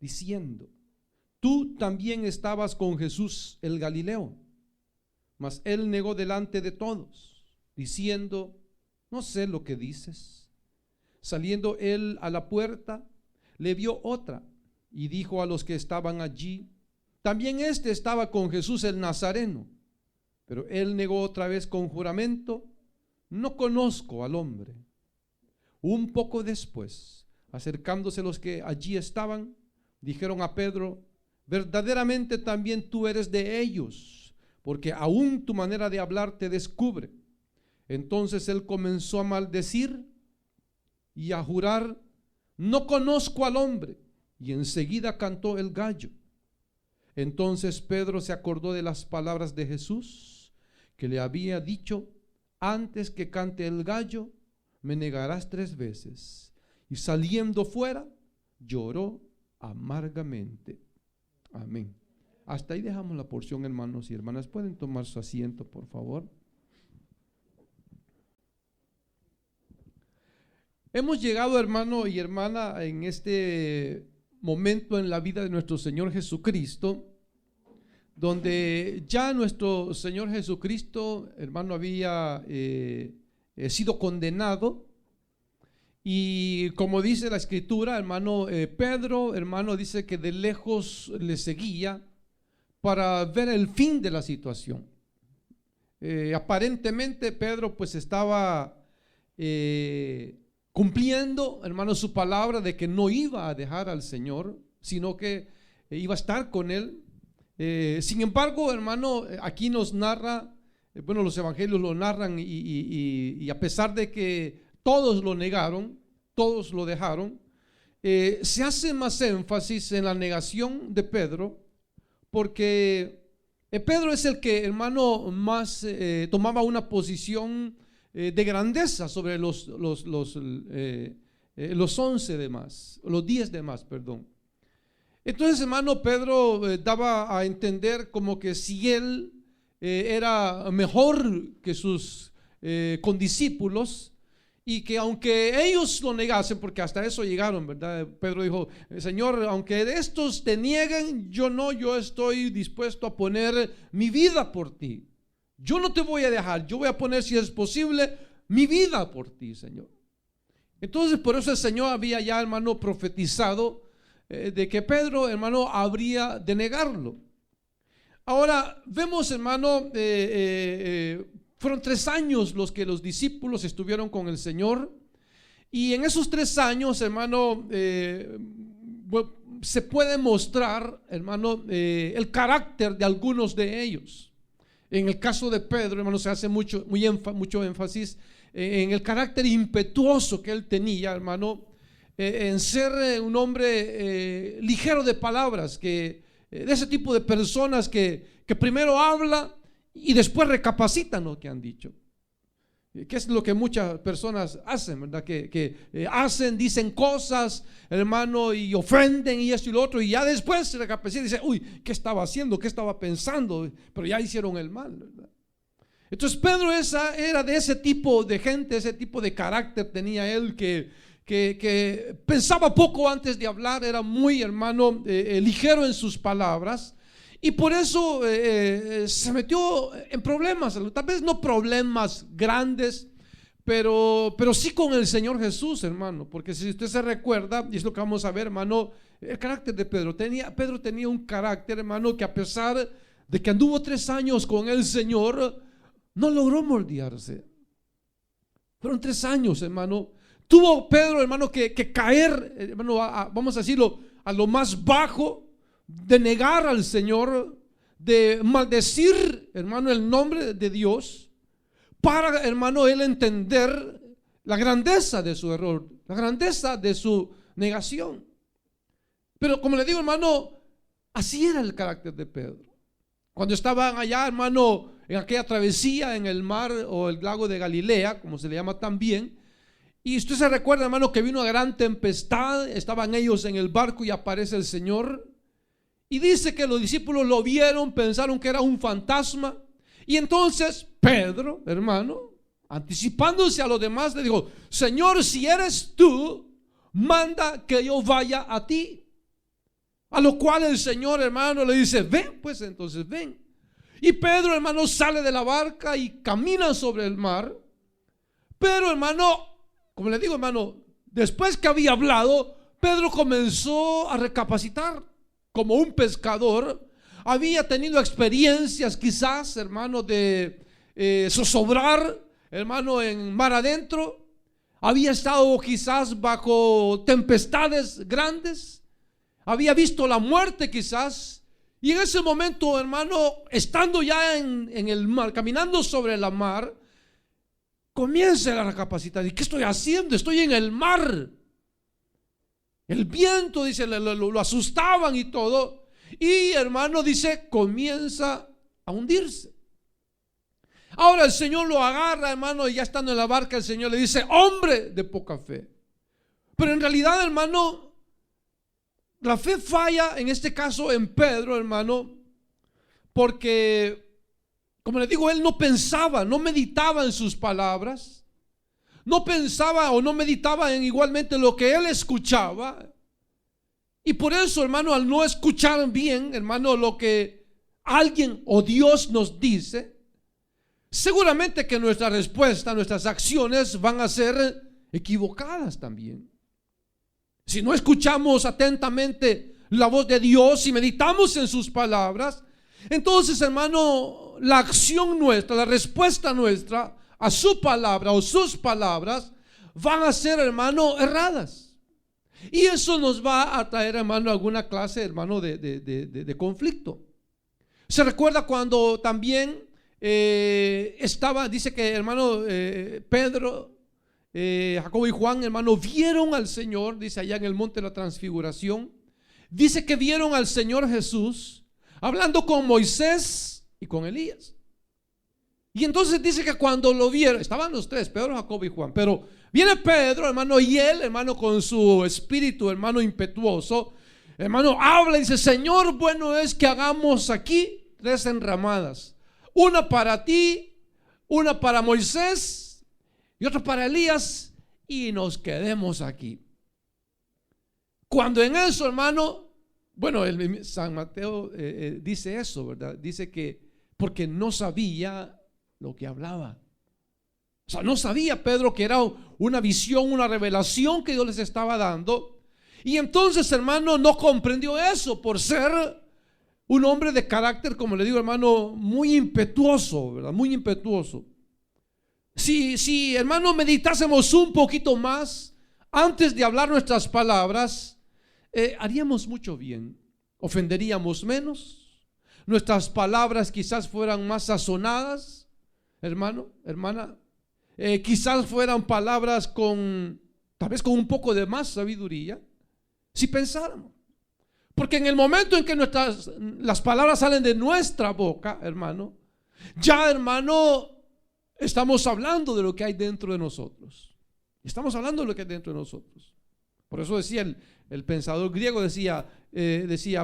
diciendo: tú también estabas con Jesús el Galileo. Mas él negó delante de todos, diciendo: no sé lo que dices. Saliendo él a la puerta, le vio otra, y dijo a los que estaban allí: también este estaba con Jesús el Nazareno. Pero él negó otra vez con juramento: no conozco al hombre. Un poco después, acercándose los que allí estaban, dijeron a Pedro: verdaderamente también tú eres de ellos, porque aún tu manera de hablar te descubre. Entonces él comenzó a maldecir y a jurar: no conozco al hombre. Y enseguida cantó el gallo. Entonces Pedro se acordó de las palabras de Jesús, que le había dicho: antes que cante el gallo, me negarás 3 veces. Y saliendo fuera, lloró amargamente. Amén. Hasta ahí dejamos la porción, hermanos y hermanas. Pueden tomar su asiento, por favor. Hemos llegado, hermano y hermana, en este momento en la vida de nuestro Señor Jesucristo, donde ya nuestro Señor Jesucristo, hermano, había sido condenado. Y como dice la escritura, hermano, Pedro, hermano, dice que de lejos le seguía para ver el fin de la situación. Aparentemente Pedro pues estaba cumpliendo, hermano, su palabra de que no iba a dejar al Señor, sino que iba a estar con él. Sin embargo, hermano, aquí nos narra, bueno, los evangelios lo narran y a pesar de que todos lo negaron, todos lo dejaron, se hace más énfasis en la negación de Pedro, porque Pedro es el que, hermano, más tomaba una posición de grandeza sobre los 11 demás, los 10 demás, perdón. Entonces, hermano, Pedro daba a entender como que si él era mejor que sus condiscípulos, y que aunque ellos lo negasen, porque hasta eso llegaron, ¿verdad? Pedro dijo: Señor, aunque estos te nieguen, yo estoy dispuesto a poner mi vida por ti. Yo no te voy a dejar, yo voy a poner, si es posible, mi vida por ti, Señor. Entonces, por eso el Señor había ya, hermano, profetizado de que Pedro, hermano, habría de negarlo. Ahora, vemos, hermano, fueron 3 años los que los discípulos estuvieron con el Señor, y en esos 3 años, hermano, se puede mostrar, hermano, el carácter de algunos de ellos. En el caso de Pedro, hermano, se hace mucho énfasis en el carácter impetuoso que él tenía, hermano, en ser un hombre ligero de palabras, de ese tipo de personas que primero habla y después recapacitan lo que han dicho. Que es lo que muchas personas hacen, ¿verdad? Que dicen cosas, hermano, y ofenden y esto y lo otro, y ya después se recapacitan y dicen: uy, ¿qué estaba haciendo? ¿Qué estaba pensando? Pero ya hicieron el mal, ¿verdad? Entonces Pedro era de ese tipo de gente, ese tipo de carácter tenía él, que pensaba poco antes de hablar, era muy, hermano, ligero en sus palabras. Y por eso se metió en problemas, tal vez no problemas grandes, pero sí con el Señor Jesús, hermano. Porque si usted se recuerda, y es lo que vamos a ver, hermano, el carácter de Pedro. Pedro tenía un carácter, hermano, que a pesar de que anduvo 3 años con el Señor, no logró moldearse. Fueron 3 años, hermano. Tuvo Pedro, hermano, que caer, hermano, vamos a decirlo, a lo más bajo, de negar al Señor, de maldecir, hermano, el nombre de Dios, para, hermano, él entender la grandeza de su error, la grandeza de su negación. Pero como le digo, hermano, así era el carácter de Pedro. Cuando estaban allá, hermano, en aquella travesía en el mar o el lago de Galilea, como se le llama también, y usted se recuerda, hermano, que vino una gran tempestad, estaban ellos en el barco y aparece el Señor. Y dice que los discípulos lo vieron, pensaron que era un fantasma. Y entonces Pedro, hermano, anticipándose a los demás, le dijo: Señor, si eres tú, manda que yo vaya a ti. A lo cual el Señor, hermano, le dice: ven, pues entonces ven. Y Pedro, hermano, sale de la barca y camina sobre el mar. Pero, hermano, como le digo, hermano, después que había hablado, Pedro comenzó a recapacitar. Como un pescador, había tenido experiencias quizás, hermano, de zozobrar, hermano, en mar adentro. Había estado quizás bajo tempestades grandes. Había visto la muerte quizás. Y en ese momento, hermano, estando ya en el mar, caminando sobre la mar, comienza a recapacitar. ¿Y qué estoy haciendo? Estoy en el mar. El viento, dice, lo asustaban y todo. Y, hermano, dice, comienza a hundirse. Ahora el Señor lo agarra, hermano, y ya estando en la barca, el Señor le dice: hombre de poca fe. Pero en realidad, hermano, la fe falla en este caso en Pedro, hermano, porque, como le digo, él no pensaba, no meditaba en sus palabras, no pensaba o no meditaba en igualmente lo que él escuchaba. Y por eso, hermano, al no escuchar bien, hermano, lo que alguien o Dios nos dice, seguramente que nuestra respuesta, nuestras acciones van a ser equivocadas también. Si no escuchamos atentamente la voz de Dios y meditamos en sus palabras, entonces, hermano, la acción nuestra, la respuesta nuestra a su palabra o sus palabras van a ser, hermano, erradas. Y eso nos va a traer, hermano, alguna clase, hermano, de conflicto. Se recuerda cuando también dice que, hermano, Pedro, Jacobo y Juan, hermano, vieron al Señor, dice allá en el monte de la transfiguración. Dice que vieron al Señor Jesús hablando con Moisés y con Elías. Y entonces dice que cuando lo vieron, estaban los tres, Pedro, Jacobo y Juan, pero viene Pedro, hermano, y él, hermano, con su espíritu, hermano, impetuoso, hermano, habla y dice: Señor, bueno es que hagamos aquí 3 enramadas, una para ti, una para Moisés y otra para Elías, y nos quedemos aquí. Cuando en eso, hermano, bueno, San Mateo dice eso, ¿verdad? Dice que porque no sabía lo que hablaba. O sea, no sabía Pedro que era una visión, una revelación que Dios les estaba dando. Y entonces, hermano, no comprendió eso por ser un hombre de carácter, como le digo, hermano, muy impetuoso, ¿verdad? Muy impetuoso. Si, hermano, meditásemos un poquito más antes de hablar nuestras palabras, haríamos mucho bien. Ofenderíamos menos. Nuestras palabras quizás fueran más sazonadas, hermano, hermana. Quizás fueran palabras tal vez con un poco de más sabiduría, si pensáramos. Porque en el momento en que las palabras salen de nuestra boca, hermano, ya, hermano, estamos hablando de lo que hay dentro de nosotros. Estamos hablando de lo que hay dentro de nosotros. Por eso decía el pensador griego, decía,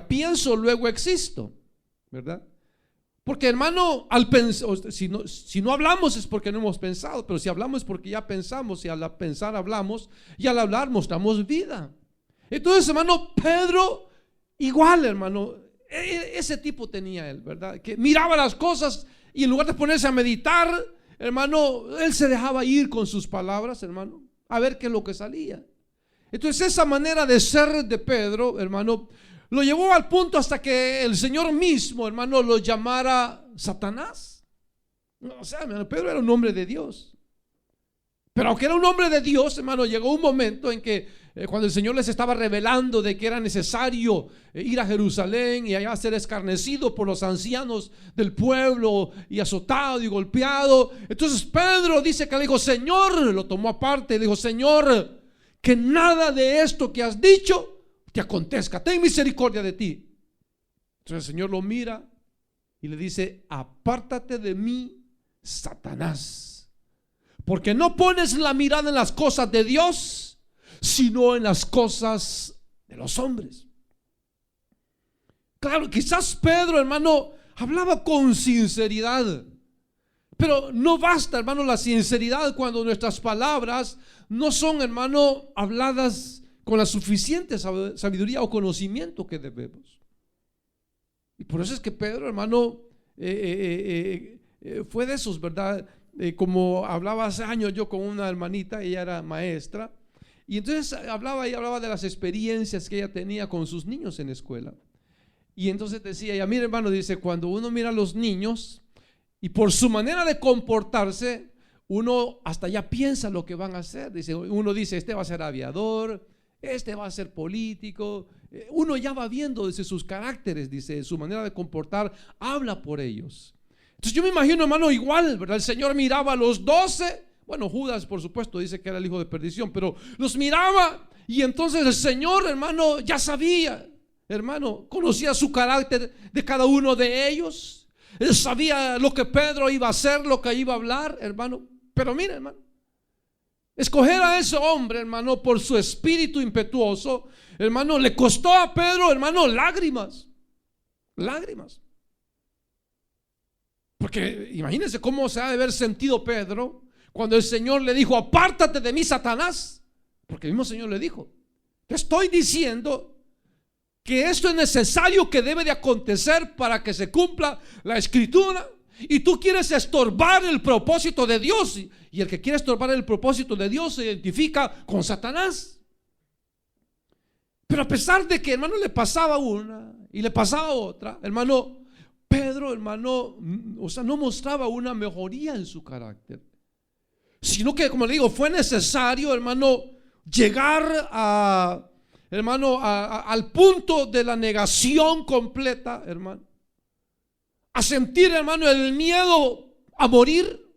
pienso, luego existo, ¿verdad? Porque, hermano, al pensar, si no hablamos es porque no hemos pensado, pero si hablamos es porque ya pensamos, y al pensar hablamos, y al hablar mostramos vida. Entonces, hermano, Pedro, igual, hermano, ese tipo tenía él, ¿verdad? Que miraba las cosas y en lugar de ponerse a meditar, hermano, él se dejaba ir con sus palabras, hermano, a ver qué es lo que salía. Entonces, esa manera de ser de Pedro, hermano, lo llevó al punto hasta que el Señor mismo, hermano, lo llamara Satanás. O sea, hermano, Pedro era un hombre de Dios. Pero aunque era un hombre de Dios, hermano, llegó un momento en que cuando el Señor les estaba revelando de que era necesario ir a Jerusalén y allá ser escarnecido por los ancianos del pueblo y azotado y golpeado, entonces Pedro dice que le dijo: Señor, lo tomó aparte y dijo: Señor, que nada de esto que has dicho te acontezca, ten misericordia de ti. Entonces el Señor lo mira y le dice: apártate de mí, Satanás, porque no pones la mirada en las cosas de Dios, sino en las cosas de los hombres. Claro, quizás Pedro, hermano, hablaba con sinceridad, pero no basta, hermano, la sinceridad cuando nuestras palabras no son, hermano, habladas con la suficiente sabiduría o conocimiento que debemos. Y por eso es que Pedro, hermano, fue de esos, ¿verdad? Como hablaba hace años yo con una hermanita, ella era maestra, y entonces hablaba de las experiencias que ella tenía con sus niños en la escuela. Y entonces decía ella, mire hermano, dice, cuando uno mira a los niños y por su manera de comportarse, uno hasta ya piensa lo que van a hacer. Dice, uno dice, este va a ser aviador, este va a ser político. Uno ya va viendo desde sus caracteres, dice, su manera de comportar, habla por ellos. Entonces yo me imagino, hermano, igual, ¿verdad? El Señor miraba a los 12, bueno, Judas por supuesto dice que era el hijo de perdición, pero los miraba y entonces el Señor, hermano, ya sabía, hermano, conocía su carácter de cada uno de ellos. Él sabía lo que Pedro iba a hacer, lo que iba a hablar, hermano. Pero mira, hermano, escoger a ese hombre, hermano, por su espíritu impetuoso, hermano, le costó a Pedro, hermano, lágrimas. Lágrimas. Porque imagínense cómo se ha de haber sentido Pedro cuando el Señor le dijo, apártate de mí, Satanás. Porque el mismo Señor le dijo, te estoy diciendo que esto es necesario, que debe de acontecer para que se cumpla la escritura, y tú quieres estorbar el propósito de Dios, y el que quiere estorbar el propósito de Dios se identifica con Satanás. Pero a pesar de que, hermano, le pasaba una y le pasaba otra, hermano, Pedro, hermano, o sea, no mostraba una mejoría en su carácter, sino que, como le digo, fue necesario, hermano, llegar al punto de la negación completa, hermano, a sentir, hermano, el miedo a morir,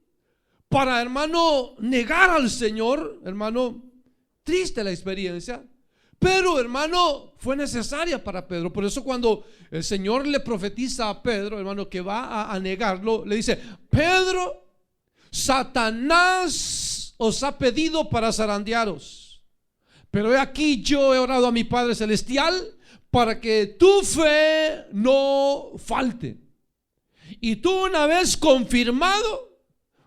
para, hermano, negar al Señor. Hermano, triste la experiencia, pero, hermano, fue necesaria para Pedro. Por eso cuando el Señor le profetiza a Pedro, hermano, que va a negarlo, le dice, Pedro, Satanás os ha pedido para zarandearos, pero he aquí, yo he orado a mi Padre Celestial para que tu fe no falte. Y tú, una vez confirmado,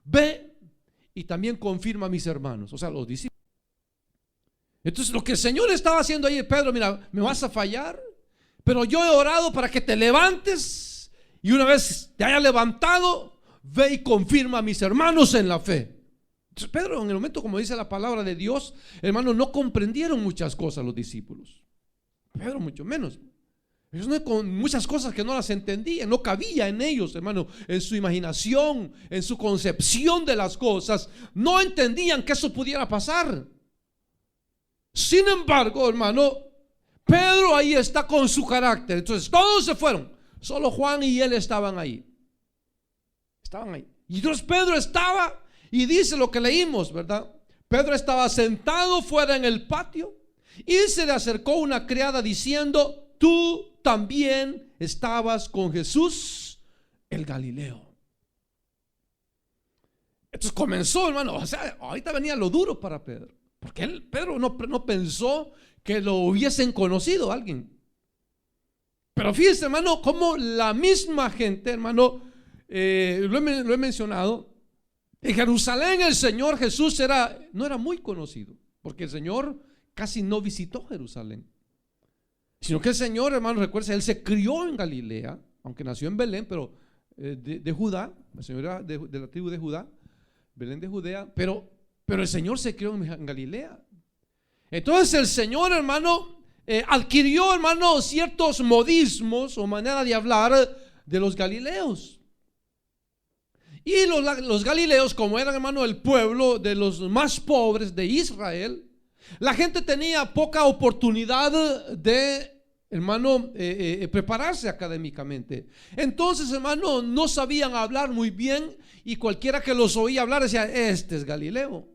ve y también confirma a mis hermanos, o sea, los discípulos. Entonces lo que el Señor estaba haciendo ahí, Pedro, mira, me vas a fallar, pero yo he orado para que te levantes, y una vez te haya levantado, ve y confirma a mis hermanos en la fe. Entonces Pedro, en el momento, como dice la palabra de Dios, hermano, no comprendieron muchas cosas los discípulos. Pedro mucho menos. Ellos no, con muchas cosas que no las entendían, no cabía en ellos, hermano, en su imaginación, en su concepción de las cosas, no entendían que eso pudiera pasar. Sin embargo, hermano, Pedro ahí está con su carácter. Entonces todos se fueron, solo Juan y él estaban ahí. Estaban ahí. Y entonces Pedro estaba, y dice lo que leímos, ¿verdad? Pedro estaba sentado fuera en el patio, y se le acercó una criada diciendo, tú también estabas con Jesús el Galileo. Entonces comenzó, hermano, o sea, ahorita venía lo duro para Pedro, porque Pedro no pensó que lo hubiesen conocido a alguien. Pero fíjese, hermano, como la misma gente, hermano, lo he mencionado, en Jerusalén el Señor Jesús no era muy conocido, porque el Señor casi no visitó Jerusalén, sino que el Señor, hermano, recuerda, él se crió en Galilea, aunque nació en Belén, pero de Judá. El Señor era de la tribu de Judá, Belén de Judea, pero el Señor se crió en Galilea. Entonces el Señor, hermano, adquirió, hermano, ciertos modismos o manera de hablar de los galileos. Y los galileos, como eran, hermano, el pueblo de los más pobres de Israel, la gente tenía poca oportunidad de, hermano, prepararse académicamente. Entonces, hermano, no sabían hablar muy bien, y cualquiera que los oía hablar decía, este es Galileo.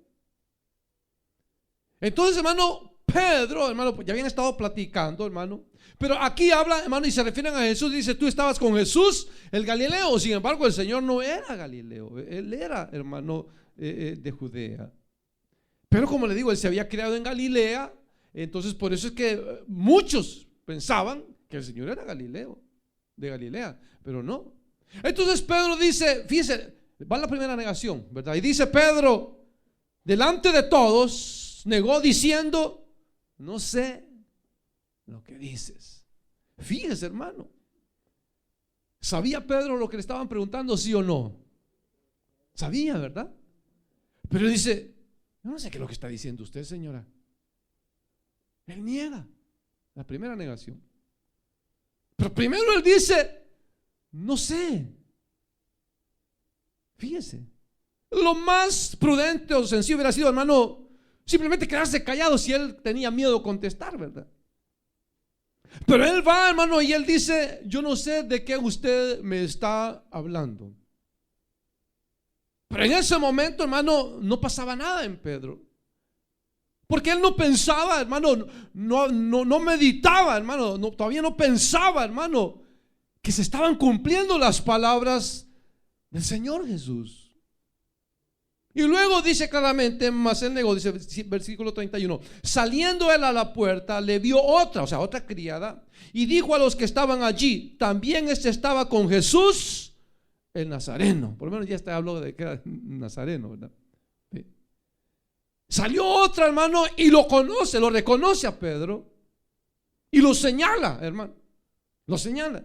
Entonces, hermano, Pedro, hermano, pues ya habían estado platicando, hermano, pero aquí habla, hermano, y se refieren a Jesús. Dice, tú estabas con Jesús el Galileo. Sin embargo, el Señor no era Galileo, él era, hermano, de Judea. Pero como le digo, él se había criado en Galilea. Entonces por eso es que muchos pensaban que el Señor era Galileo, de Galilea, pero no. Entonces Pedro dice, fíjese, va la primera negación, ¿verdad? Y dice Pedro, delante de todos, negó diciendo, no sé lo que dices. Fíjese, hermano. ¿Sabía Pedro lo que le estaban preguntando, sí o no? Sabía, ¿verdad? Pero dice, yo no sé qué es lo que está diciendo usted, señora. Él niega. La primera negación. Pero primero él dice, no sé. Fíjese. Lo más prudente o sencillo hubiera sido, hermano, simplemente quedarse callado si él tenía miedo de contestar, ¿verdad? Pero él va, hermano, y él dice, yo no sé de qué usted me está hablando. Pero en ese momento, hermano, no pasaba nada en Pedro. Porque él no pensaba, hermano, no meditaba, hermano, todavía no pensaba, hermano, que se estaban cumpliendo las palabras del Señor Jesús. Y luego dice claramente, mas él negó, dice versículo 31, saliendo él a la puerta, le vio otra, o sea, otra criada, y dijo a los que estaban allí, también estaba con Jesús el Nazareno. Por lo menos ya está hablando de que era Nazareno, ¿verdad? Sí. Salió otra, hermano, y lo conoce, lo reconoce a Pedro, y lo señala, hermano, lo señala.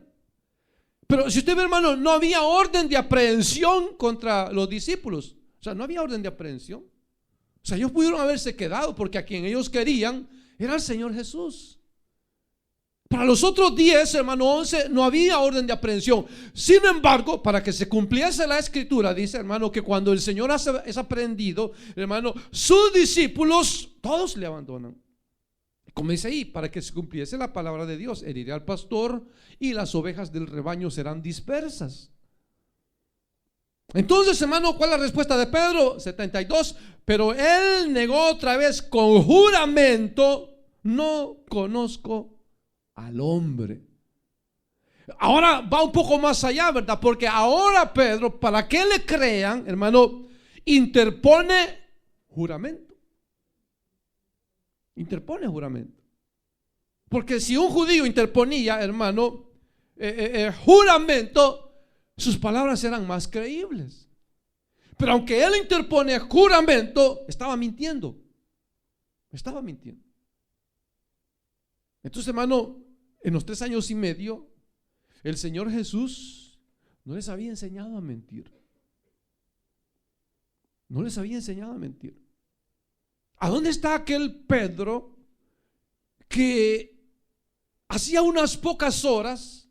Pero si usted ve, hermano, no había orden de aprehensión contra los discípulos. O sea, no había orden de aprehensión. O sea, ellos pudieron haberse quedado porque a quien ellos querían era el Señor Jesús. Para los otros 10, hermano, 11, no había orden de aprehensión. Sin embargo, para que se cumpliese la escritura, dice, hermano, que cuando el Señor es aprehendido, hermano, sus discípulos todos le abandonan. Como dice ahí, para que se cumpliese la palabra de Dios, heriré al pastor y las ovejas del rebaño serán dispersas. Entonces, hermano, ¿cuál es la respuesta de Pedro? 72. Pero él negó otra vez con juramento, no conozco al hombre. Ahora va un poco más allá, ¿verdad? Porque ahora Pedro, para que le crean, hermano, interpone juramento. Interpone juramento. Porque si un judío interponía, hermano, juramento, sus palabras eran más creíbles. Pero aunque él interpone juramento, estaba mintiendo. Estaba mintiendo. Entonces, hermano, en los 3 años y medio, el Señor Jesús no les había enseñado a mentir. No les había enseñado a mentir. ¿A dónde está aquel Pedro que hacía unas pocas horas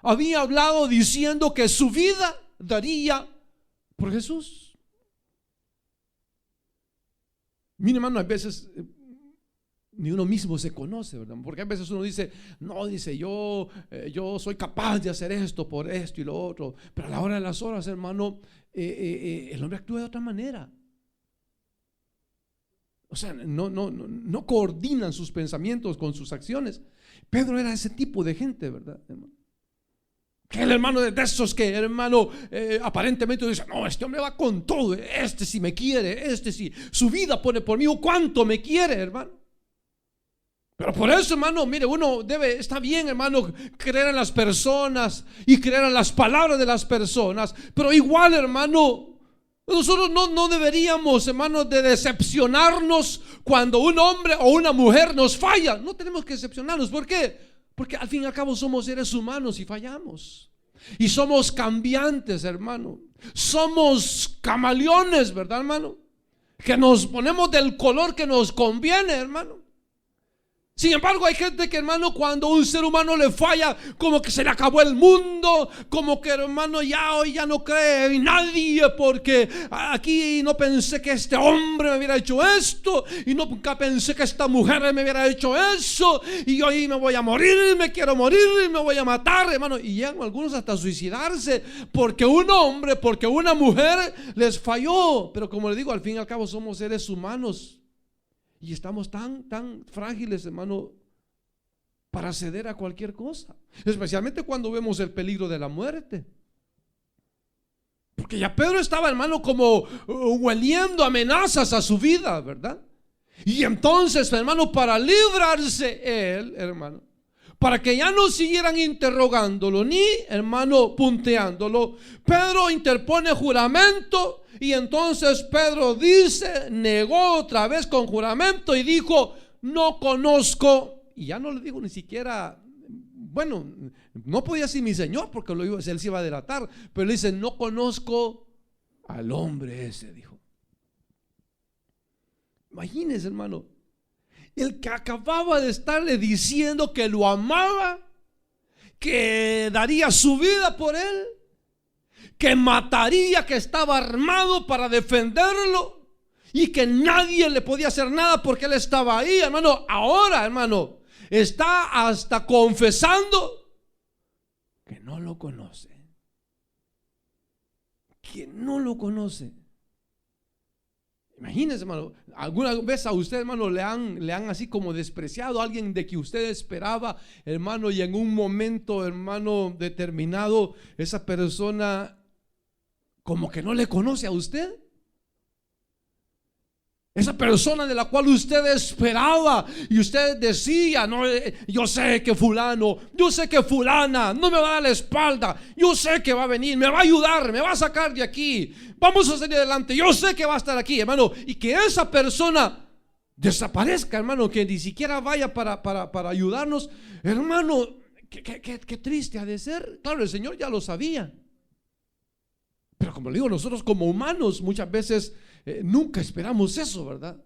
había hablado diciendo que su vida daría por Jesús? Mira, hermano, a veces ni uno mismo se conoce, ¿verdad? Porque a veces uno dice, no, dice, yo soy capaz de hacer esto por esto y lo otro. Pero a la hora de las horas, hermano, el hombre actúa de otra manera. O sea, no coordinan sus pensamientos con sus acciones. Pedro era ese tipo de gente, ¿verdad, hermano? Que el hermano de esos que, hermano, aparentemente dice, no, este hombre va con todo, este sí me quiere, este sí, su vida pone por mí, cuánto me quiere, hermano. Pero por eso, hermano, mire, uno está bien, hermano, creer en las personas y creer en las palabras de las personas, pero igual, hermano, nosotros no deberíamos, hermano, de decepcionarnos cuando un hombre o una mujer nos falla. No tenemos que decepcionarnos. ¿Por qué? Porque al fin y al cabo somos seres humanos y fallamos. Y somos cambiantes, hermano. Somos camaleones, ¿verdad, hermano? Que nos ponemos del color que nos conviene, hermano. Sin embargo, hay gente que, hermano, cuando un ser humano le falla, como que se le acabó el mundo, como que, hermano, hoy ya no cree en nadie, porque aquí no pensé que este hombre me hubiera hecho esto, y nunca pensé que esta mujer me hubiera hecho eso, y hoy me voy a morir, me quiero morir, me voy a matar, hermano. Y llegan algunos hasta a suicidarse, porque un hombre, porque una mujer les falló. Pero como le digo, al fin y al cabo somos seres humanos. Y estamos tan frágiles, hermano, para ceder a cualquier cosa. Especialmente cuando vemos el peligro de la muerte. Porque ya Pedro estaba, hermano, como hueliendo amenazas a su vida, ¿verdad? Y entonces, hermano, para librarse él, hermano, para que ya no siguieran interrogándolo ni, hermano, punteándolo, Pedro interpone juramento. Y entonces Pedro dice, negó otra vez con juramento y dijo, no conozco, y ya no le digo ni siquiera, bueno, no podía decir mi Señor porque él se iba a delatar, pero le dice, no conozco al hombre ese, dijo. Imagínense, hermano, el que acababa de estarle diciendo que lo amaba, que daría su vida por él, que mataría, que estaba armado para defenderlo y que nadie le podía hacer nada porque él estaba ahí, hermano. Ahora, hermano, está hasta confesando que no lo conoce, que no lo conoce. Imagínense, hermano, alguna vez a usted, hermano, le han así como despreciado a alguien de que usted esperaba, hermano, y en un momento, hermano, determinado, esa persona como que no le conoce a usted. Esa persona de la cual usted esperaba y usted decía, no, yo sé que fulano, yo sé que fulana no me va a dar la espalda, yo sé que va a venir, me va a ayudar, me va a sacar de aquí, vamos a salir adelante, yo sé que va a estar aquí, hermano, y que esa persona desaparezca, hermano, que ni siquiera vaya para ayudarnos, hermano, qué triste ha de ser. Claro, el Señor ya lo sabía, pero como le digo, nosotros como humanos muchas veces nunca esperamos eso, ¿verdad?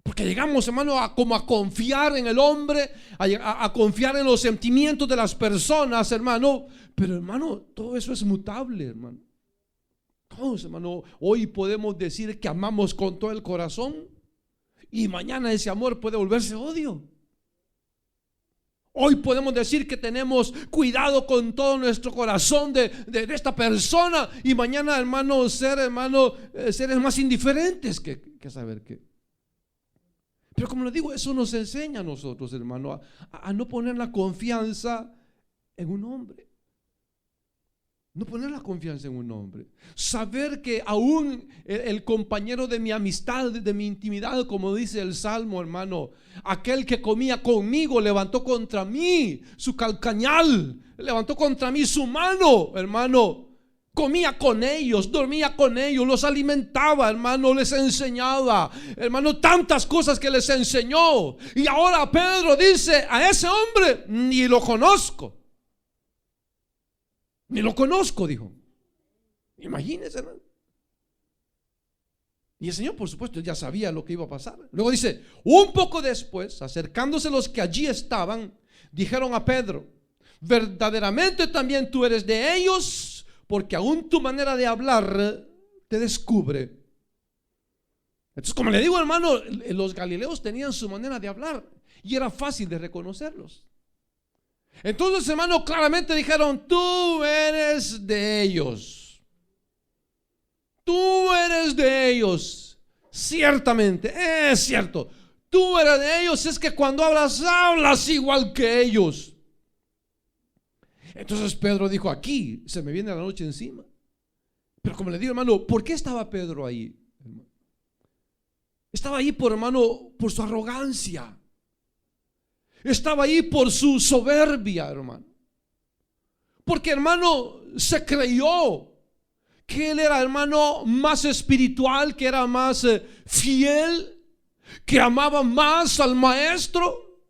Porque llegamos, hermano, como a confiar en el hombre, a confiar en los sentimientos de las personas, hermano. Pero, hermano, todo eso es mutable, hermano. Todos, hermano, hoy podemos decir que amamos con todo el corazón y mañana ese amor puede volverse odio. Hoy podemos decir que tenemos cuidado con todo nuestro corazón de esta persona y mañana, hermano, seres más indiferentes que saber qué. Pero como les digo, eso nos enseña a nosotros, hermano, a no poner la confianza en un hombre. No poner la confianza en un hombre. Saber que aún el compañero de mi amistad, de mi intimidad, como dice el Salmo, hermano, aquel que comía conmigo levantó contra mí su calcañal, levantó contra mí su mano, hermano. Comía con ellos, dormía con ellos, los alimentaba, hermano, les enseñaba, hermano, tantas cosas que les enseñó. Y ahora Pedro dice, a ese hombre ni lo conozco. Ni lo conozco, dijo. Imagínense, hermano. Y el Señor, por supuesto, ya sabía lo que iba a pasar. Luego dice, un poco después, acercándose los que allí estaban, dijeron a Pedro, verdaderamente también tú eres de ellos, porque aún tu manera de hablar te descubre. Entonces, como le digo, hermano, los galileos tenían su manera de hablar y era fácil de reconocerlos. Entonces, hermano, claramente dijeron, tú eres de ellos. Tú eres de ellos. Ciertamente, es cierto. Tú eres de ellos, es que cuando hablas igual que ellos. Entonces Pedro dijo, aquí se me viene la noche encima. Pero como le digo, hermano, ¿por qué estaba Pedro ahí? Estaba ahí por su arrogancia. Estaba ahí por su soberbia, hermano. Porque, hermano, se creyó que él era, hermano, más espiritual, que era más fiel, que amaba más al maestro.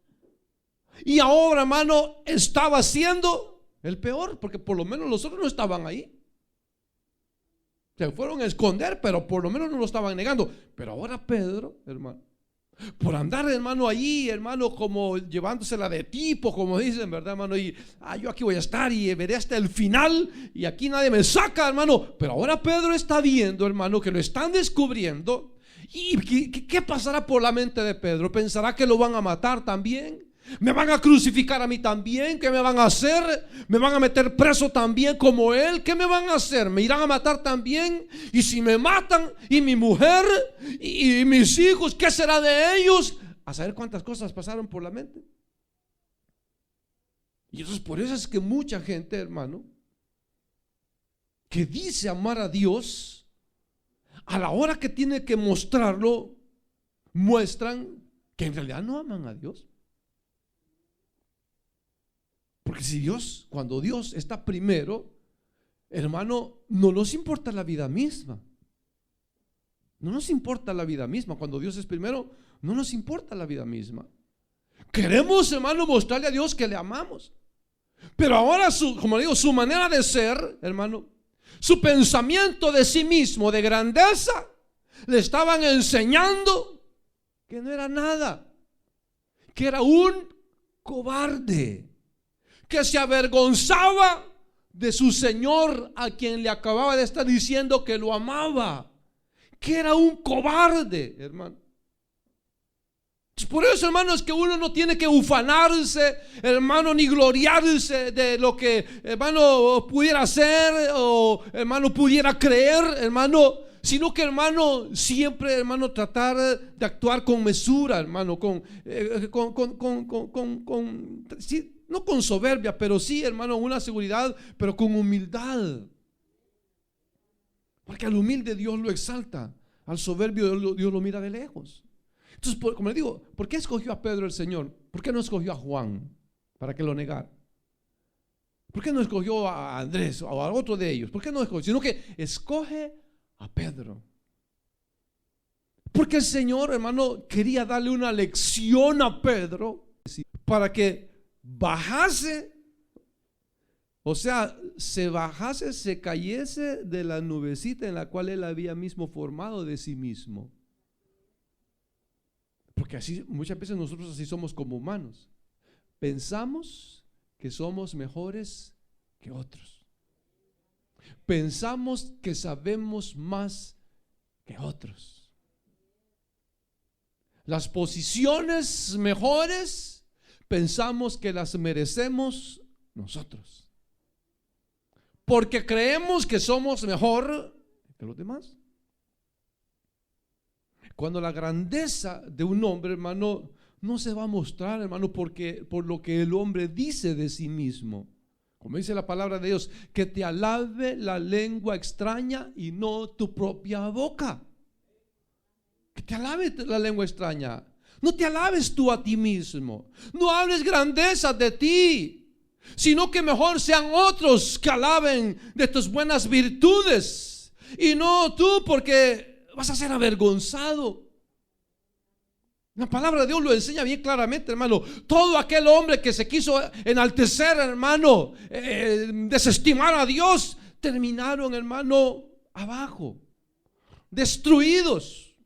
Y ahora, hermano, estaba siendo el peor, porque por lo menos los otros no estaban ahí. Se fueron a esconder, pero por lo menos no lo estaban negando. Pero ahora Pedro, hermano, por andar, hermano, allí, hermano, como llevándosela de tipo, como dicen, ¿verdad, hermano? Y yo aquí voy a estar y veré hasta el final y aquí nadie me saca, hermano. Pero ahora Pedro está viendo, hermano, que lo están descubriendo. ¿Y qué pasará por la mente de Pedro? ¿Pensará que lo van a matar también? ¿Me van a crucificar a mí también? ¿Qué me van a hacer? ¿Me van a meter preso también como él? ¿Qué me van a hacer? ¿Me irán a matar también? Y si me matan, y mi mujer, y mis hijos, ¿qué será de ellos? A saber cuántas cosas pasaron por la mente. Y entonces por eso es que mucha gente, hermano, que dice amar a Dios, a la hora que tiene que mostrarlo, muestran que en realidad no aman a Dios. Porque cuando Dios está primero, hermano, no nos importa la vida misma. No nos importa la vida misma. Cuando Dios es primero, no nos importa la vida misma. Queremos, hermano, mostrarle a Dios que le amamos. Pero ahora, como digo, su manera de ser, hermano, su pensamiento de sí mismo, de grandeza, le estaban enseñando que no era nada, que era un cobarde, que se avergonzaba de su Señor, a quien le acababa de estar diciendo que lo amaba, que era un cobarde, hermano. Por eso, hermano, es que uno no tiene que ufanarse, hermano, ni gloriarse de lo que, hermano, pudiera hacer o, hermano, pudiera creer, hermano, sino que, hermano, siempre, hermano, tratar de actuar con mesura, hermano, sí, no con soberbia, pero sí, hermano, una seguridad, pero con humildad. Porque al humilde Dios lo exalta, al soberbio Dios lo mira de lejos. Entonces, como le digo, ¿por qué escogió a Pedro el Señor? ¿Por qué no escogió a Juan para que lo negara? ¿Por qué no escogió a Andrés o a otro de ellos? ¿Por qué no escogió? Sino que escoge a Pedro. Porque el Señor, hermano, quería darle una lección a Pedro para que bajase, o sea, se cayese de la nubecita en la cual él había mismo formado de sí mismo. Porque así, muchas veces nosotros así somos como humanos. Pensamos que somos mejores que otros. Pensamos que sabemos más que otros. Las posiciones mejores pensamos que las merecemos nosotros, porque creemos que somos mejor que los demás. Cuando la grandeza de un hombre, hermano, no se va a mostrar, hermano, por lo que el hombre dice de sí mismo. Como dice la palabra de Dios, que te alabe la lengua extraña y no tu propia boca. Que te alabe la lengua extraña. No te alabes tú a ti mismo. No hables grandeza de ti, sino que mejor sean otros que alaben de tus buenas virtudes y no tú, porque vas a ser avergonzado. La palabra de Dios lo enseña bien claramente, hermano. Todo aquel hombre que se quiso enaltecer, hermano, desestimar a Dios, terminaron, hermano, abajo, destruidos,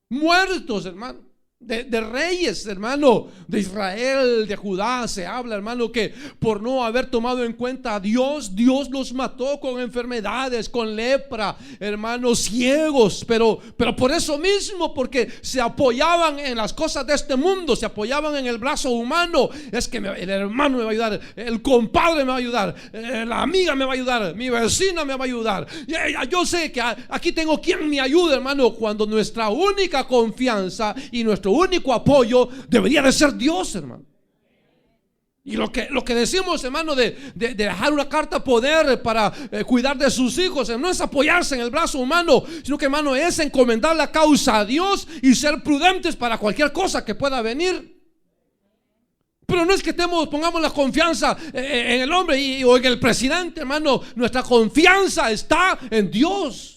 muertos, hermano. De reyes, hermano, de Israel, de Judá, se habla, hermano, que por no haber tomado en cuenta a Dios, Dios los mató con enfermedades, con lepra, hermanos, ciegos, pero por eso mismo, porque se apoyaban en las cosas de este mundo, se apoyaban en el brazo humano. Es que el hermano me va a ayudar, el compadre me va a ayudar, la amiga me va a ayudar, mi vecina me va a ayudar. Yo sé que aquí tengo quien me ayude, hermano, cuando nuestra única confianza y nuestro único apoyo debería de ser Dios, hermano. Y lo que decimos, hermano, de dejar una carta poder para cuidar de sus hijos, no es apoyarse en el brazo humano, sino que, hermano, es encomendar la causa a Dios y ser prudentes para cualquier cosa que pueda venir. Pero no es que pongamos la confianza en el hombre o en el presidente, hermano. Nuestra confianza está en Dios.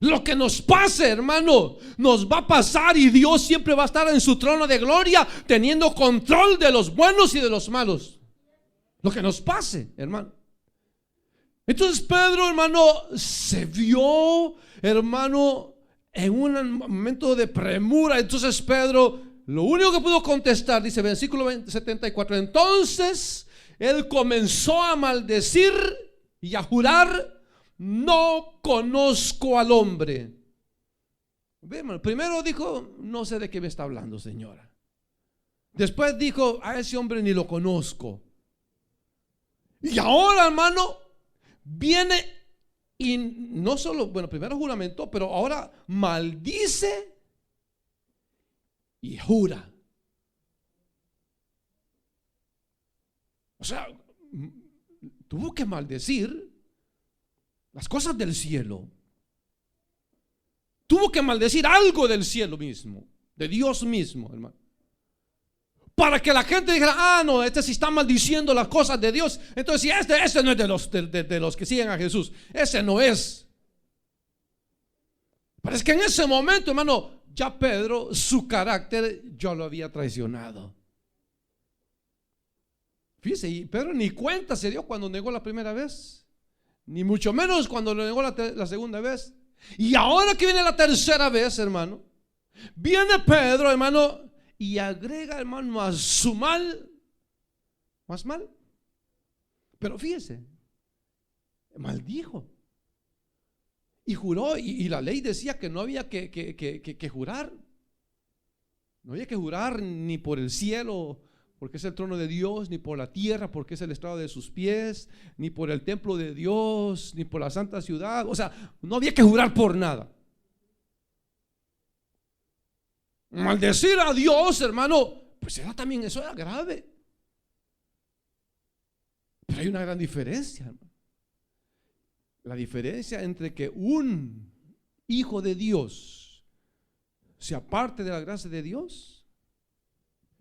Lo que nos pase, hermano, nos va a pasar, y Dios siempre va a estar en su trono de gloria, teniendo control de los buenos y de los malos. Lo que nos pase, hermano. Entonces Pedro, hermano, se vio, hermano, en un momento de premura. Entonces Pedro, lo único que pudo contestar, dice versículo 74, entonces él comenzó a maldecir y a jurar: no conozco al hombre. Primero dijo: no sé de qué me está hablando, señora. Después dijo: a ese hombre ni lo conozco. Y ahora, hermano, viene y no solo, bueno, primero juramentó, pero ahora maldice y jura. O sea, tuvo que maldecir las cosas del cielo. Tuvo que maldecir algo del cielo mismo, de Dios mismo, hermano, para que la gente dijera: ah, no, este sí está maldiciendo las cosas de Dios. Entonces, si este no es de los que siguen a Jesús, ese no es. Pero es que en ese momento, hermano, ya Pedro, su carácter ya lo había traicionado. Fíjese, y Pedro ni cuenta se dio cuando negó la primera vez, ni mucho menos cuando lo negó la segunda vez. Y ahora que viene la tercera vez, hermano, viene Pedro, hermano, y agrega, hermano, a su mal más mal. Pero fíjese, maldijo y juró, y la ley decía que no había que jurar. No había que jurar ni por el cielo, porque es el trono de Dios, ni por la tierra, porque es el estrado de sus pies, ni por el templo de Dios, ni por la santa ciudad. O sea, no había que jurar por nada. Maldecir a Dios, hermano, pues era también, eso era grave. Pero hay una gran diferencia, hermano. La diferencia entre que un hijo de Dios se aparte de la gracia de Dios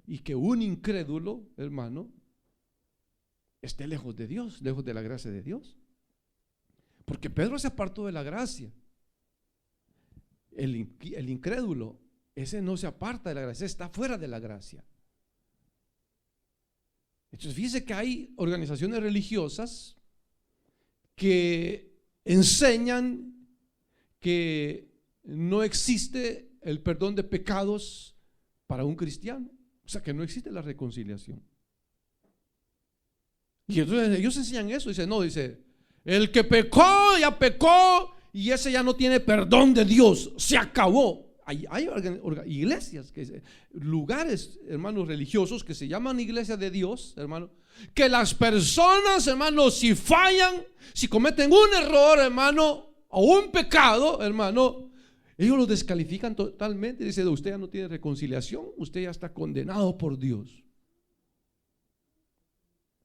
y que un incrédulo, hermano, esté lejos de Dios, lejos de la gracia de Dios. Porque Pedro se apartó de la gracia. El incrédulo, ese no se aparta de la gracia, está fuera de la gracia. Entonces fíjese que hay organizaciones religiosas que enseñan que no existe el perdón de pecados para un cristiano. O sea, que no existe la reconciliación. Y entonces ellos enseñan eso. Dice, no, dice, el que pecó, ya pecó, y ese ya no tiene perdón de Dios. Se acabó. Hay iglesias, lugares, hermanos, religiosos que se llaman iglesia de Dios, hermano, que las personas, hermano, si fallan, si cometen un error, hermano, o un pecado, hermano, ellos lo descalifican totalmente. Dice, usted ya no tiene reconciliación, usted ya está condenado por Dios.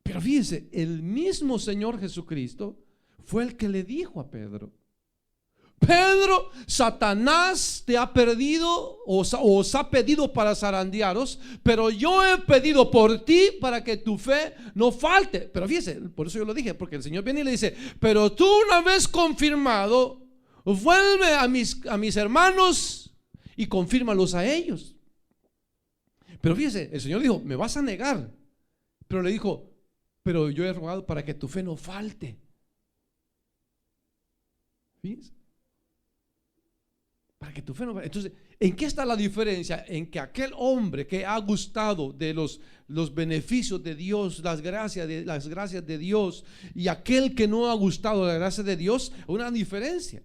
Pero fíjense, el mismo Señor Jesucristo fue el que le dijo a Pedro: Pedro, Satanás te ha perdido o os ha pedido para zarandearos, pero yo he pedido por ti para que tu fe no falte. Pero fíjese, por eso yo lo dije, porque el Señor viene y le dice, pero tú una vez confirmado, vuelve a mis hermanos y confírmalos a ellos. Pero fíjese, el Señor dijo, me vas a negar, pero le dijo, pero yo he rogado para que tu fe no falte. Fíjese, para que tu fe no falte. Entonces, ¿en qué está la diferencia? En que aquel hombre que ha gustado de los beneficios de Dios, las gracias de Dios, y aquel que no ha gustado de la gracia de Dios, una diferencia.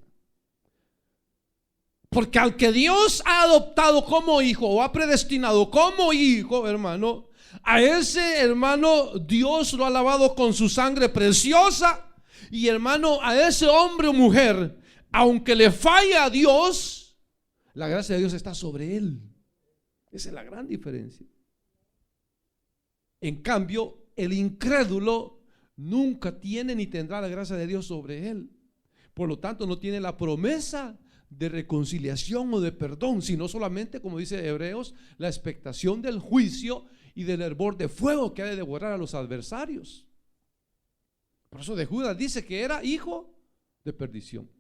Porque al que Dios ha adoptado como hijo o ha predestinado como hijo, hermano, a ese hermano Dios lo ha lavado con su sangre preciosa. Y hermano, a ese hombre o mujer, aunque le falla a Dios, la gracia de Dios está sobre él. Esa es la gran diferencia. En cambio, el incrédulo nunca tiene ni tendrá la gracia de Dios sobre él. Por lo tanto, no tiene la promesa de reconciliación o de perdón, sino solamente, como dice Hebreos, la expectación del juicio y del hervor de fuego que ha de devorar a los adversarios. Por eso de Judas dice que era hijo de perdición.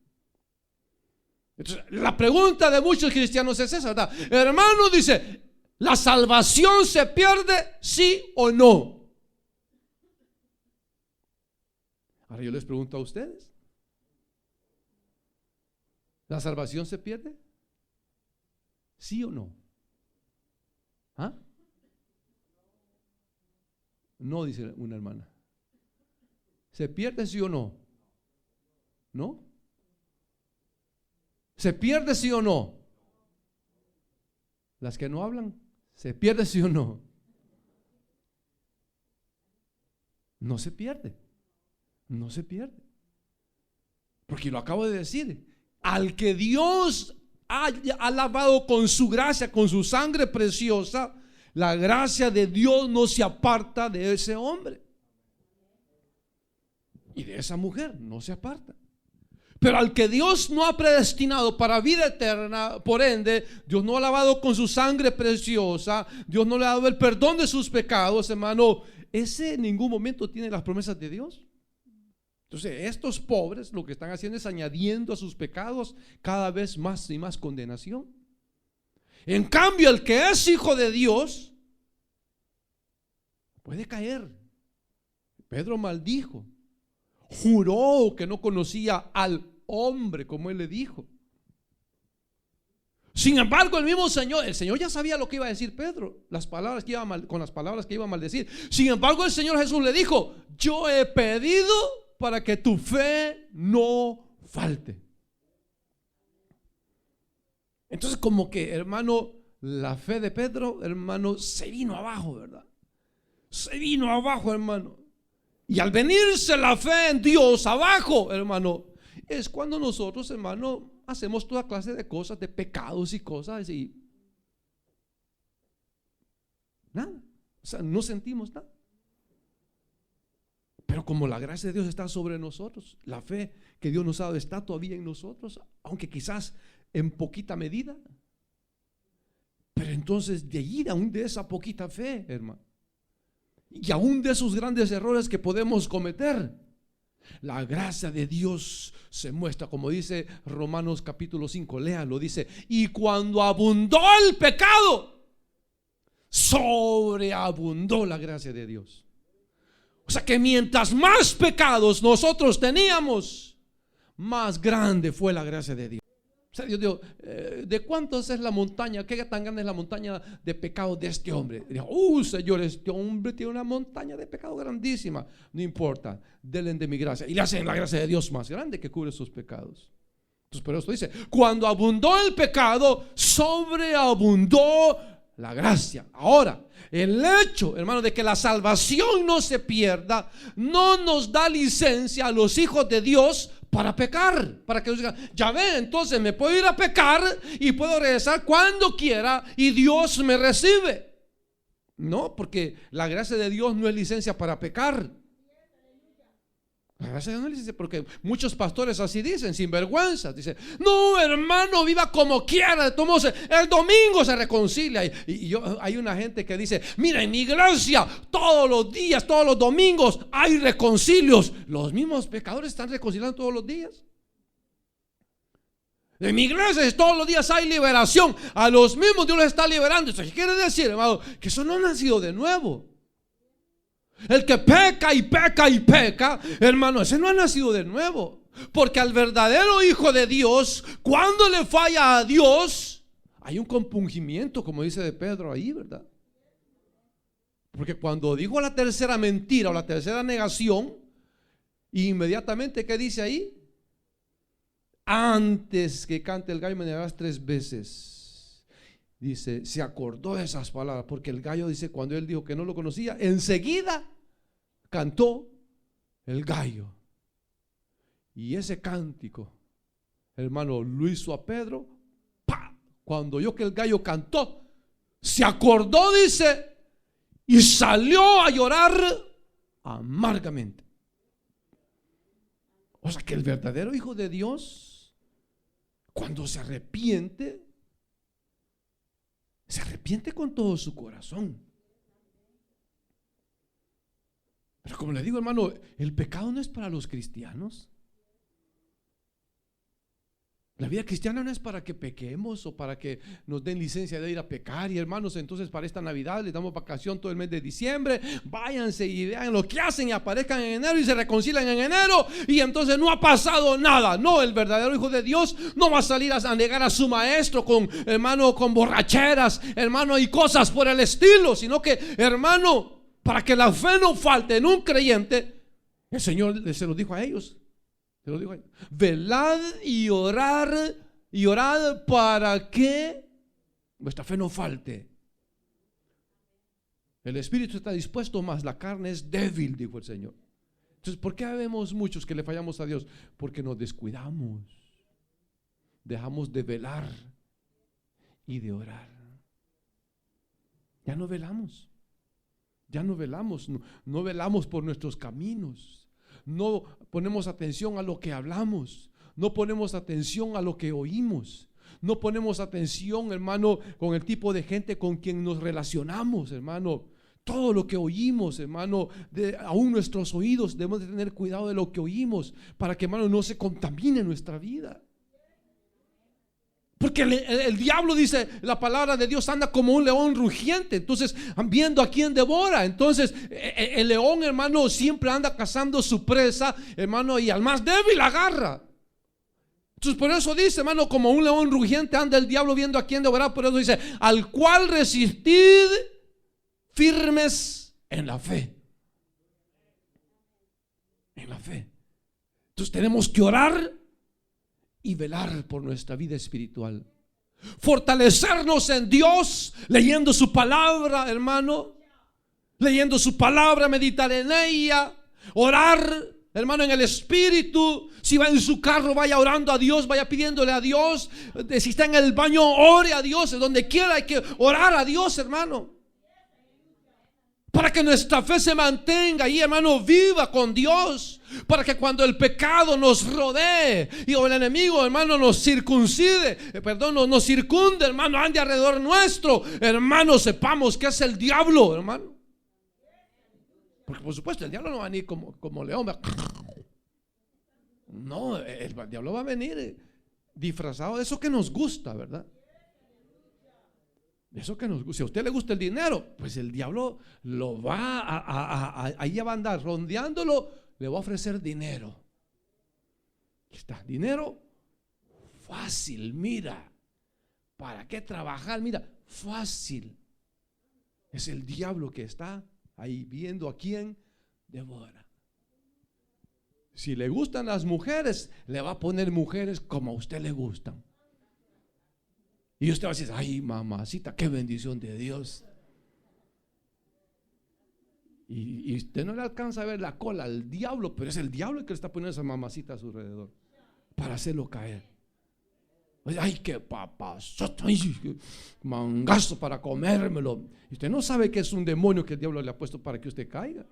Entonces, la pregunta de muchos cristianos es esa, ¿verdad? Hermano, dice, ¿la salvación se pierde, sí o no? Ahora yo les pregunto a ustedes, ¿la salvación se pierde? ¿Sí o no? ¿Ah? No, dice una hermana. ¿Se pierde sí o no? ¿No? ¿Se pierde sí o no? Las que no hablan, ¿se pierde sí o no? No se pierde. No se pierde. Porque lo acabo de decir. Al que Dios ha lavado con su gracia, con su sangre preciosa, la gracia de Dios no se aparta de ese hombre y de esa mujer, no se aparta. Pero al que Dios no ha predestinado para vida eterna, por ende, Dios no ha lavado con su sangre preciosa, Dios no le ha dado el perdón de sus pecados, hermano, ese en ningún momento tiene las promesas de Dios. Entonces estos pobres lo que están haciendo es añadiendo a sus pecados cada vez más y más condenación. En cambio, el que es hijo de Dios puede caer. Pedro maldijo, juró que no conocía al hombre, como él le dijo. Sin embargo, el Señor ya sabía lo que iba a decir Pedro, las palabras que con las palabras que iba a maldecir. Sin embargo, el Señor Jesús le dijo: yo he pedido para que tu fe no falte. Entonces, como que, hermano, la fe de Pedro, hermano, se vino abajo, ¿verdad? Se vino abajo, hermano. Y al venirse la fe en Dios abajo, hermano, es cuando nosotros, hermano, hacemos toda clase de cosas, de pecados y cosas, y nada, o sea, no sentimos nada. Pero como la gracia de Dios está sobre nosotros, la fe que Dios nos ha dado está todavía en nosotros, aunque quizás en poquita medida. Pero entonces, de ir aún de esa poquita fe, hermano, y aún de esos grandes errores que podemos cometer, la gracia de Dios se muestra, como dice Romanos capítulo 5, léalo, dice: y cuando abundó el pecado, sobreabundó la gracia de Dios. O sea que mientras más pecados nosotros teníamos, más grande fue la gracia de Dios. O sea, yo digo, ¿de cuántos es la montaña? ¿Qué tan grande es la montaña de pecado de este hombre? Digo, Señor, este hombre tiene una montaña de pecado grandísima. No importa, denle de mi gracia. Y le hacen la gracia de Dios más grande que cubre sus pecados. Entonces, por eso dice: cuando abundó el pecado, sobreabundó la gracia. Ahora, el hecho, hermano, de que la salvación no se pierda, no nos da licencia a los hijos de Dios para pecar, para que digan: ya ve, entonces me puedo ir a pecar y puedo regresar cuando quiera y Dios me recibe. No, porque la gracia de Dios no es licencia para pecar. La gracia de Dios no es licencia, porque muchos pastores así dicen, sin vergüenza, dicen: no, hermano, viva como quiera, de todos modos, el domingo se reconcilia. Hay una gente que dice: mira, en mi iglesia todos los días, todos los domingos hay reconcilios. Los mismos pecadores están reconciliando todos los días. En mi iglesia todos los días hay liberación. A los mismos Dios los está liberando. ¿Qué quiere decir, hermano? Que eso no ha nacido de nuevo. El que peca y peca y peca, hermano, ese no ha nacido de nuevo. Porque al verdadero hijo de Dios, cuando le falla a Dios, hay un compungimiento, como dice de Pedro ahí, ¿verdad? Porque cuando dijo la tercera mentira o la tercera negación, inmediatamente, ¿qué dice ahí? Antes que cante el gallo me negarás 3 veces. Dice, se acordó de esas palabras, porque el gallo dice, cuando él dijo que no lo conocía, enseguida cantó el gallo. Y ese cántico, hermano, lo hizo a Pedro. ¡Pah! Cuando oyó que el gallo cantó, se acordó, dice, y salió a llorar amargamente. O sea que el verdadero hijo de Dios, cuando se arrepiente con todo su corazón. Pero como le digo, hermano, el pecado no es para los cristianos. La vida cristiana no es para que pequemos o para que nos den licencia de ir a pecar. Y hermanos, entonces para esta Navidad les damos vacación todo el mes de diciembre. Váyanse y vean lo que hacen y aparezcan en enero y se reconcilian en enero. Y entonces no ha pasado nada. No, el verdadero hijo de Dios no va a salir a negar a su maestro con, hermano, con borracheras, hermano, y cosas por el estilo. Sino que, hermano, para que la fe no falte en un creyente, el Señor se lo dijo a ellos. Velad y orad para que vuestra fe no falte. El espíritu está dispuesto, mas la carne es débil, dijo el Señor. Entonces, ¿por qué vemos muchos que le fallamos a Dios? Porque nos descuidamos, dejamos de velar y de orar. Ya no velamos, no velamos por nuestros caminos. No ponemos atención a lo que hablamos, no ponemos atención a lo que oímos, no ponemos atención, hermano, con el tipo de gente con quien nos relacionamos, hermano. Todo lo que oímos, hermano, aún nuestros oídos, debemos de tener cuidado de lo que oímos para que, hermano, no se contamine nuestra vida. Porque el diablo, dice la palabra de Dios, anda como un león rugiente. Entonces, viendo a quién devora. Entonces, el león, hermano, siempre anda cazando su presa, hermano, y al más débil agarra. Entonces, por eso dice, hermano, como un león rugiente anda el diablo viendo a quién devorar. Por eso dice, al cual resistid firmes en la fe. En la fe. Entonces, tenemos que orar y velar por nuestra vida espiritual. Fortalecernos en Dios, leyendo su palabra, hermano. Leyendo su palabra, meditar en ella. Orar, hermano, en el Espíritu. Si va en su carro, vaya orando a Dios, vaya pidiéndole a Dios. Si está en el baño, ore a Dios. Donde quiera hay que orar a Dios, hermano, para que nuestra fe se mantenga ahí, hermano, viva con Dios. Para que cuando el pecado nos rodee y el enemigo, hermano, nos circunde, hermano, ande alrededor nuestro, hermano, sepamos que es el diablo, hermano. Porque por supuesto el diablo no va a venir como león. No, el diablo va a venir disfrazado de eso que nos gusta, ¿verdad? Eso que nos gusta. Si a usted le gusta el dinero, pues el diablo lo va ahí va a andar rondeándolo, le va a ofrecer dinero. Aquí está, dinero fácil, mira. ¿Para qué trabajar? Mira, fácil. Es el diablo que está ahí viendo a quién devora. Si le gustan las mujeres, le va a poner mujeres como a usted le gustan. Y usted va a decir, ay, mamacita, qué bendición de Dios. Y usted no le alcanza a ver la cola al diablo, pero es el diablo el que le está poniendo esa mamacita a su alrededor para hacerlo caer. Ay, qué papazote, ay, mangazo para comérmelo. Y usted no sabe que es un demonio que el diablo le ha puesto para que usted caiga.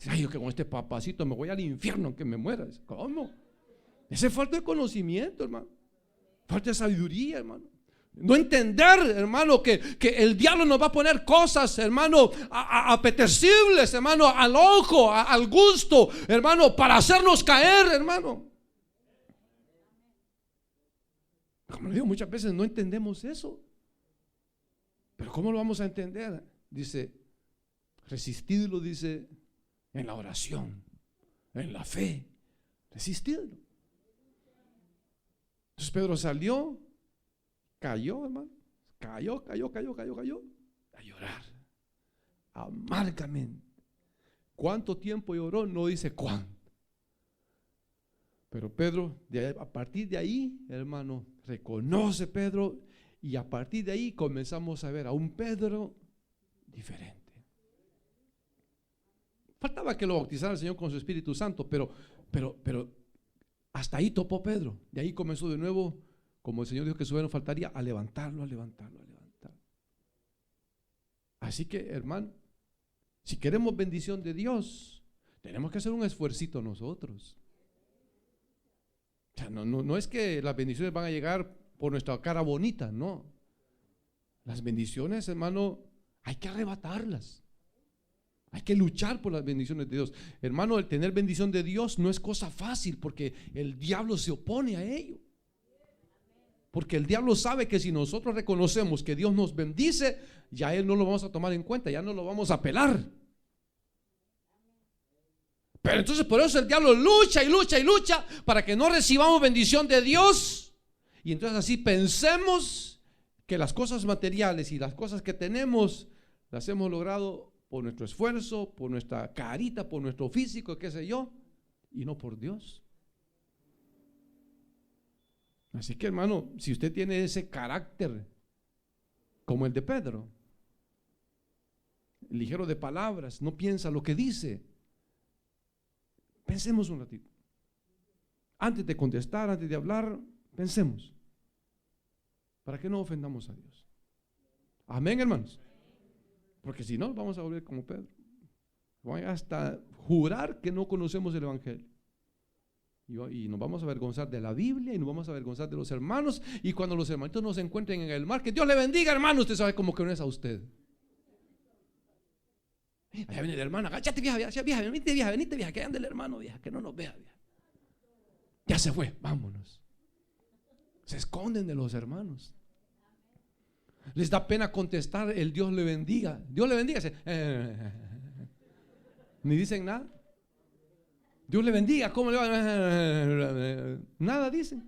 Ay, yo que con este papacito me voy al infierno aunque me muera. ¿Cómo? Ese es falta de conocimiento, hermano. Falta de sabiduría, hermano. No entender, hermano, que el diablo nos va a poner cosas, hermano, apetecibles, hermano, al ojo, al gusto, hermano, para hacernos caer, hermano. Como le digo, muchas veces no entendemos eso. Pero ¿cómo lo vamos a entender? Dice, resistidlo, dice, en la oración, en la fe, resistidlo. Entonces Pedro salió, cayó, hermano, cayó a llorar amargamente. ¿Cuánto tiempo lloró? No dice cuánto. Pero Pedro, a partir de ahí, hermano, reconoce Pedro, y a partir de ahí comenzamos a ver a un Pedro diferente. Faltaba que lo bautizara el Señor con su Espíritu Santo, pero hasta ahí topó Pedro. De ahí comenzó de nuevo, como el Señor dijo que su no faltaría, a levantarlo. Así que, hermano, si queremos bendición de Dios, tenemos que hacer un esfuercito nosotros. O sea, no es que las bendiciones van a llegar por nuestra cara bonita, no. Las bendiciones, hermano, hay que arrebatarlas. Hay que luchar por las bendiciones de Dios. Hermano, el tener bendición de Dios no es cosa fácil, porque el diablo se opone a ello. Porque el diablo sabe que si nosotros reconocemos que Dios nos bendice, ya él no lo vamos a tomar en cuenta, ya no lo vamos a pelar. Pero entonces por eso el diablo lucha para que no recibamos bendición de Dios. Y entonces así pensemos que las cosas materiales y las cosas que tenemos las hemos logrado por nuestro esfuerzo, por nuestra carita, por nuestro físico, qué sé yo, y no por Dios. Así que, hermano, si usted tiene ese carácter como el de Pedro, ligero de palabras, no piensa lo que dice, pensemos un ratito. Antes de contestar, antes de hablar, pensemos, para que no ofendamos a Dios. Amén, hermanos. Porque si no, vamos a volver como Pedro. Voy hasta jurar que no conocemos el Evangelio. Y nos vamos a avergonzar de la Biblia, y nos vamos a avergonzar de los hermanos. Y cuando los hermanitos nos encuentren en el mar, que Dios le bendiga, hermano. Usted sabe cómo que no es a usted. Allá viene el hermano, agáchate, vieja, venite, vieja, que ande el hermano, vieja, que no nos vea, vieja. Ya se fue, vámonos. Se esconden de los hermanos. Les da pena contestar el Dios le bendiga. Dios le bendiga. Ni dicen nada. Dios le bendiga. ¿Cómo le va? Nada dicen.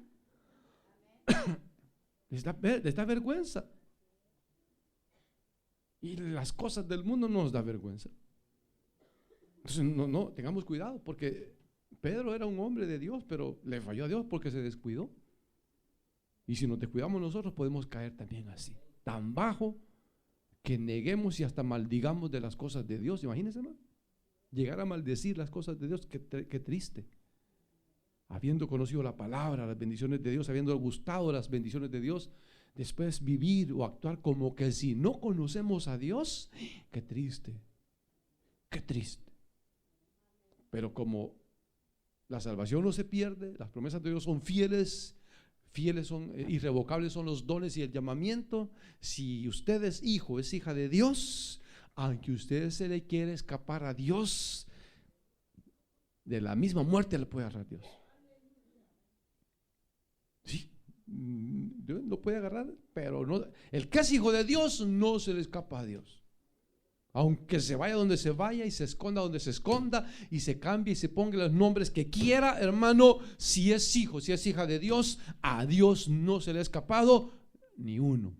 Les da vergüenza. Y las cosas del mundo no nos da vergüenza. Entonces no, tengamos cuidado, porque Pedro era un hombre de Dios, pero le falló a Dios porque se descuidó. Y si nos descuidamos nosotros, podemos caer también así, tan bajo que neguemos y hasta maldigamos de las cosas de Dios. Imagínense, hermano, llegar a maldecir las cosas de Dios. Qué triste. Habiendo conocido la palabra, las bendiciones de Dios, habiendo gustado las bendiciones de Dios, después vivir o actuar como que si no conocemos a Dios. Qué triste, qué triste. Pero como la salvación no se pierde, las promesas de Dios son fieles son irrevocables, son los dones y el llamamiento. Si usted es hijo, es hija de Dios, aunque usted se le quiere escapar a Dios, de la misma muerte le puede agarrar Dios. Sí, Dios lo puede agarrar, pero no, el que es hijo de Dios no se le escapa a Dios. Aunque se vaya donde se vaya y se esconda donde se esconda y se cambie y se ponga los nombres que quiera, hermano, si es hijo, si es hija de Dios, a Dios no se le ha escapado ni uno.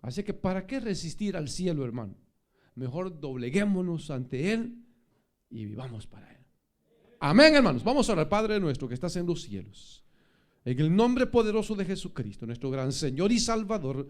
Así que ¿para qué resistir al cielo, hermano? Mejor dobleguémonos ante Él y vivamos para Él. Amén, hermanos. Vamos a orar. Padre nuestro que estás en los cielos, en el nombre poderoso de Jesucristo, nuestro gran Señor y Salvador,